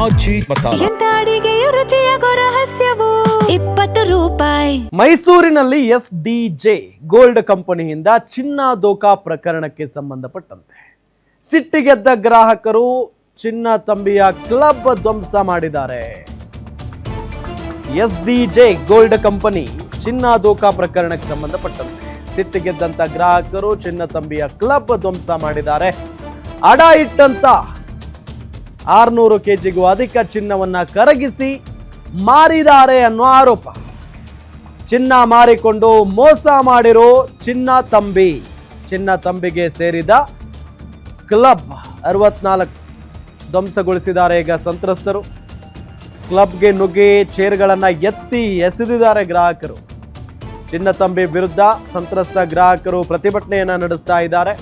ಆಜಿ ಮಸಾಲ. ಎಂತ ಅಡಿಗೆಯ ರುಚಿಯಾಗೋ ರಹಸ್ಯವು 20 ರೂಪಾಯಿ. ಮೈಸೂರಿನಲ್ಲಿ SDJ ಗೋಲ್ಡ್ ಕಂಪನಿಯಿಂದ ಚಿನ್ನ ದೋಖಾ ಪ್ರಕರಣಕ್ಕೆ ಸಂಬಂಧಪಟ್ಟಂತೆ ಸಿಟ್ಟಿಗೆದ್ದ ಗ್ರಾಹಕರು ಚಿನ್ನ ತಂಬಿಯ ಕ್ಲಬ್ ಧ್ವಂಸ ಮಾಡಿದ್ದಾರೆ. SDJ ಗೋಲ್ಡ್ ಕಂಪನಿ ಚಿನ್ನ ದೋಖಾ ಪ್ರಕರಣಕ್ಕೆ ಸಂಬಂಧಪಟ್ಟಂತೆ ಸಿಟ್ಟಿಗೆದ್ದಂತ ಗ್ರಾಹಕರು ಚಿನ್ನ ತಂಬಿಯ ಕ್ಲಬ್ ಧ್ವಂಸ ಮಾಡಿದ್ದಾರೆ. ಅಡ ಇಟ್ಟಂತ 600 ಕೆಜಿಗೂ ಅಧಿಕ ಚಿನ್ನವನ್ನ ಕರಗಿಸಿ ಮಾರಿದ್ದಾರೆ ಅನ್ನೋ ಆರೋಪ. ಚಿನ್ನ ಮಾರಿಕೊಂಡು ಮೋಸ ಮಾಡಿರೋ ಚಿನ್ನ ತಂಬಿಗೆ ಸೇರಿದ ಕ್ಲಬ್ 64 ಧ್ವಂಸಗೊಳಿಸಿದ್ದಾರೆ. ಈಗ ಸಂತ್ರಸ್ತರು ಕ್ಲಬ್ಗೆ ನುಗ್ಗಿ ಚೇರ್ಗಳನ್ನ ಎತ್ತಿ ಎಸೆದಿದ್ದಾರೆ ಗ್ರಾಹಕರು. ಚಿನ್ನ ತಂಬಿ ವಿರುದ್ಧ ಸಂತ್ರಸ್ತ ಗ್ರಾಹಕರು ಪ್ರತಿಭಟನೆಯನ್ನ ನಡೆಸ್ತಾ ಇದ್ದಾರೆ.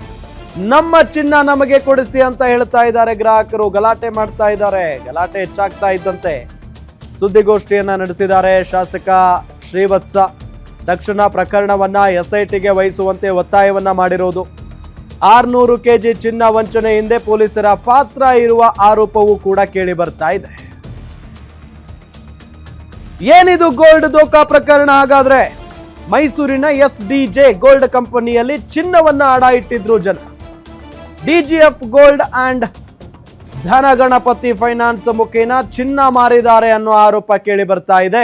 ನಮ್ಮ ಚಿನ್ನ ನಮಗೆ ಕೊಡಿಸಿ ಅಂತ ಹೇಳ್ತಾ ಇದ್ದಾರೆ ಗ್ರಾಹಕರು. ಗಲಾಟೆ ಮಾಡ್ತಾ ಇದ್ದಾರೆ. ಗಲಾಟೆ ಹೆಚ್ಚಾಗ್ತಾ ಇದ್ದಂತೆ ಸುದ್ದಿಗೋಷ್ಠಿಯನ್ನ ನಡೆಸಿದ್ದಾರೆ ಶಾಸಕ ಶ್ರೀವತ್ಸ. ತಕ್ಷಣ ಪ್ರಕರಣವನ್ನ SITಗೆ ವಹಿಸುವಂತೆ ಒತ್ತಾಯವನ್ನ ಮಾಡಿರೋದು. 600 ಕೆಜಿ ಚಿನ್ನ ವಂಚನೆ ಹಿಂದೆ ಪೊಲೀಸರ ಪಾತ್ರ ಇರುವ ಆರೋಪವೂ ಕೂಡ ಕೇಳಿ ಬರ್ತಾ ಇದೆ. ಏನಿದು ಗೋಲ್ಡ್ ದೋಖಾ ಪ್ರಕರಣ? ಹಾಗಾದ್ರೆ ಮೈಸೂರಿನ SDJ ಗೋಲ್ಡ್ ಕಂಪನಿಯಲ್ಲಿ ಚಿನ್ನವನ್ನ ಅಡ ಇಟ್ಟಿದ್ರು ಜನ. DGF ಗೋಲ್ಡ್ ಅಂಡ್ ಧನಗಣಪತಿ ಫೈನಾನ್ಸ್ ಮುಖೇನ ಚಿನ್ನ ಮಾರಿದ್ದಾರೆ ಅನ್ನೋ ಆರೋಪ ಕೇಳಿ ಬರ್ತಾ ಇದೆ.